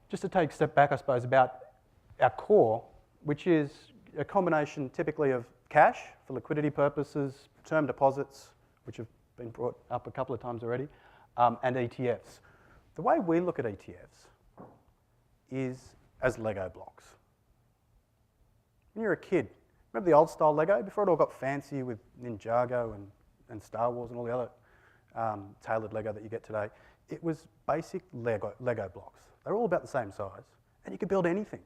Just to take a step back, I suppose, about our core, which is a combination typically of cash for liquidity purposes, term deposits, which have been brought up a couple of times already, and ETFs. The way we look at ETFs is as Lego blocks. When you're a kid, remember the old style Lego? Before it all got fancy with Ninjago and Star Wars and all the other tailored Lego that you get today, it was basic Lego blocks. They're all about the same size, and you could build anything.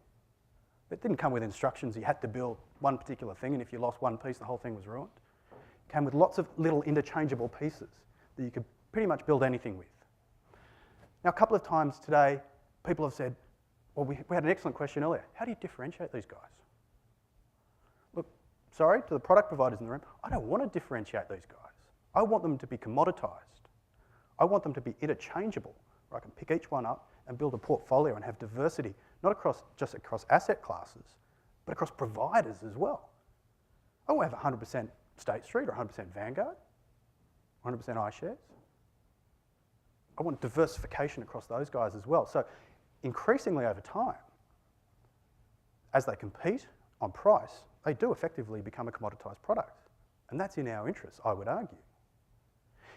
It didn't come with instructions. You had to build one particular thing, and if you lost one piece, the whole thing was ruined. It came with lots of little interchangeable pieces that you could pretty much build anything with. Now, a couple of times today, people have said, well, we had an excellent question earlier. How do you differentiate these guys? Look, sorry, to the product providers in the room, I don't want to differentiate these guys. I want them to be commoditized. I want them to be interchangeable, where I can pick each one up and build a portfolio and have diversity, not just across asset classes, but across providers as well. I won't have 100% State Street or 100% Vanguard, 100% iShares. I want diversification across those guys as well. So increasingly over time, as they compete on price, they do effectively become a commoditized product. And that's in our interest, I would argue.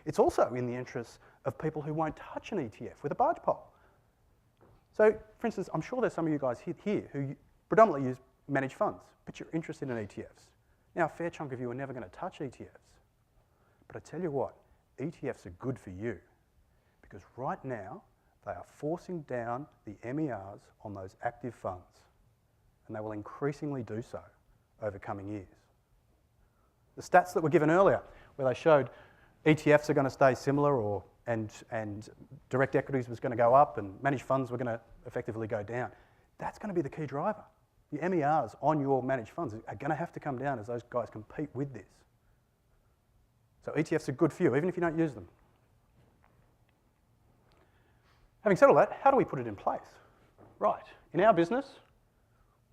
It's also in the interest of people who won't touch an ETF with a barge pole. So, for instance, I'm sure there's some of you guys here who predominantly use managed funds, but you're interested in ETFs. Now, a fair chunk of you are never going to touch ETFs. But I tell you what, ETFs are good for you because right now they are forcing down the MERs on those active funds, and they will increasingly do so over coming years. The stats that were given earlier, where they showed ETFs are going to stay similar and direct equities was going to go up and managed funds were going to effectively go down. That's going to be the key driver. The MERs on your managed funds are going to have to come down as those guys compete with this. So ETFs are good for you, even if you don't use them. Having said all that, how do we put it in place? Right, in our business,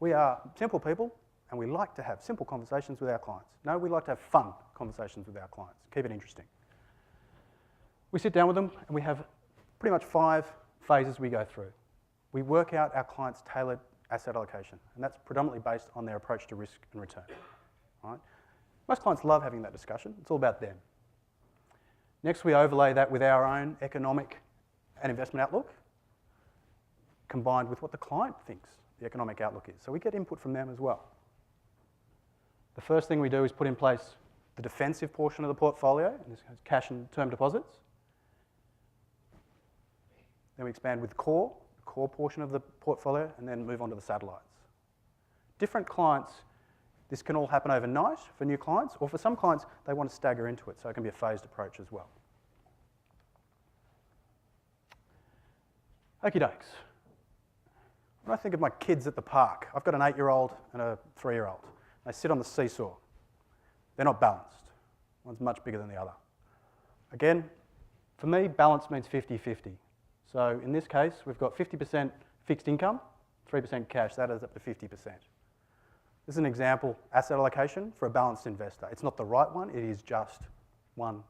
we are simple people and we like to have simple conversations with our clients. No, we like to have fun conversations with our clients. Keep it interesting. We sit down with them and we have pretty much 5 phases we go through. We work out our clients' tailored asset allocation, and that's predominantly based on their approach to risk and return. Right? Most clients love having that discussion. It's all about them. Next, we overlay that with our own economic and investment outlook, combined with what the client thinks the economic outlook is. So we get input from them as well. The first thing we do is put in place the defensive portion of the portfolio, in this case, cash and term deposits. Then we expand with the core portion of the portfolio, and then move on to the satellites. Different clients, this can all happen overnight for new clients, or for some clients, they want to stagger into it, so it can be a phased approach as well. Okie dokes. When I think of my kids at the park, I've got an 8-year-old and a 3-year-old. They sit on the seesaw. They're not balanced. One's much bigger than the other. Again, for me, balance means 50-50. So in this case, we've got 50% fixed income, 3% cash. That adds up to 50%. This is an example asset allocation for a balanced investor. It's not the right one. It is just one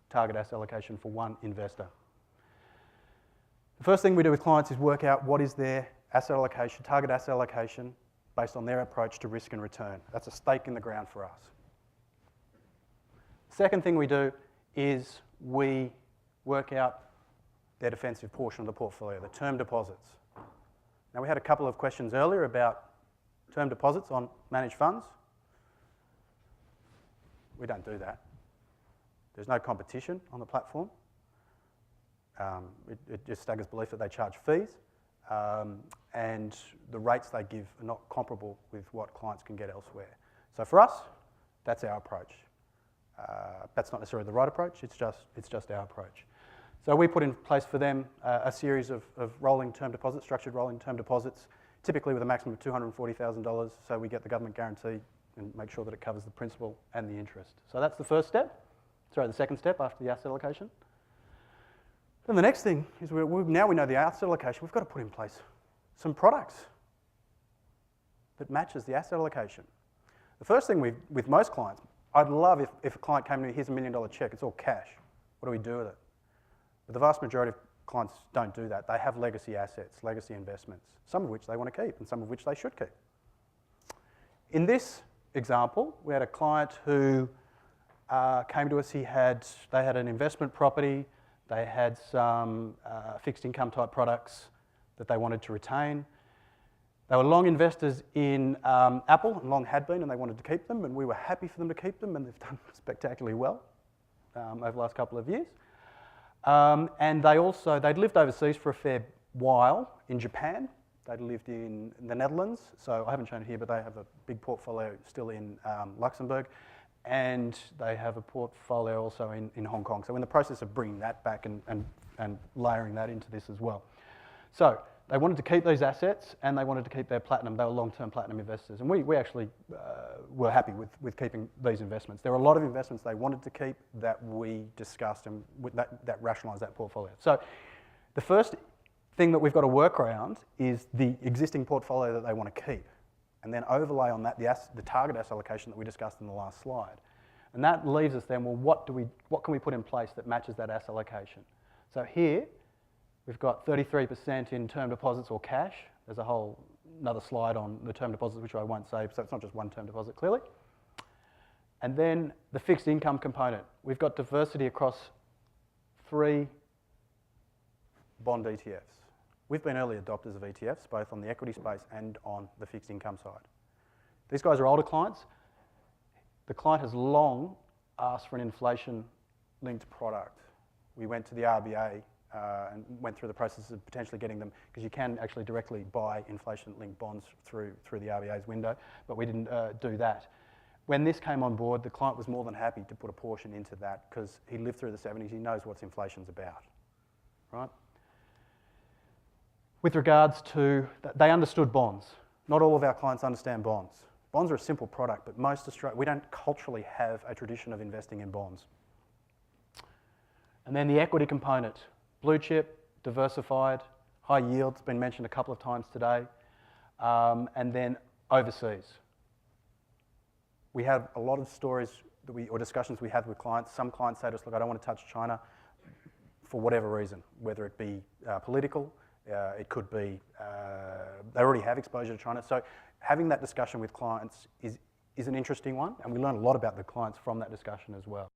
target asset allocation for one investor. The first thing we do with clients is work out what is their asset allocation, target asset allocation, based on their approach to risk and return. That's a stake in the ground for us. Second thing we do is we work out their defensive portion of the portfolio, the term deposits. Now, we had a couple of questions earlier about term deposits on managed funds. We don't do that. There's no competition on the platform. It just staggers belief that they charge fees, and the rates they give are not comparable with what clients can get elsewhere. So for us, that's our approach. That's not necessarily the right approach, it's just our approach. So we put in place for them a series of rolling term deposits, structured rolling term deposits, typically with a maximum of $240,000, so we get the government guarantee and make sure that it covers the principal and the interest. So that's the first step, the second step after the asset allocation. Then the next thing is now we know the asset allocation, we've got to put in place some products that matches the asset allocation. The first thing with most clients, I'd love if a client came to me, here's $1 million check, it's all cash. What do we do with it? But the vast majority of clients don't do that. They have legacy assets, legacy investments, some of which they want to keep and some of which they should keep. In this example, we had a client who came to us. They had an investment property. They had some fixed income type products that they wanted to retain. They were long investors in Apple, and long had been, and they wanted to keep them, and we were happy for them to keep them, and they've done spectacularly well over the last couple of years. And they'd lived overseas for a fair while in Japan. They'd lived in the Netherlands, so I haven't shown it here, but they have a big portfolio still in Luxembourg, and they have a portfolio also in Hong Kong. So we're in the process of bringing that back and layering that into this as well. So they wanted to keep these assets, and they wanted to keep their platinum. They were long-term platinum investors, and we actually were happy with keeping these investments. There were a lot of investments they wanted to keep that we discussed, and that rationalised that portfolio. So the first thing that we've got to work around is the existing portfolio that they want to keep, and then overlay on that the target asset allocation that we discussed in the last slide. And that leaves us then, well, what can we put in place that matches that asset allocation? So here, we've got 33% in term deposits or cash. There's another slide on the term deposits, which I won't say, so it's not just one term deposit, clearly. And then the fixed income component. We've got diversity across 3 bond ETFs. We've been early adopters of ETFs, both on the equity space and on the fixed income side. These guys are older clients. The client has long asked for an inflation-linked product. We went to the RBA and went through the process of potentially getting them, because you can actually directly buy inflation-linked bonds through the RBA's window, but we didn't do that. When this came on board, the client was more than happy to put a portion into that, because he lived through the 70s, he knows what inflation's about, right? With regards to, they understood bonds. Not all of our clients understand bonds. Bonds are a simple product, but we don't culturally have a tradition of investing in bonds. And then the equity component. Blue chip, diversified, high yield, it's been mentioned a couple of times today, and then overseas. We have a lot of stories or discussions we have with clients. Some clients say to us, look, I don't want to touch China for whatever reason, whether it be political, it could be they already have exposure to China. So having that discussion with clients is an interesting one, and we learn a lot about the clients from that discussion as well.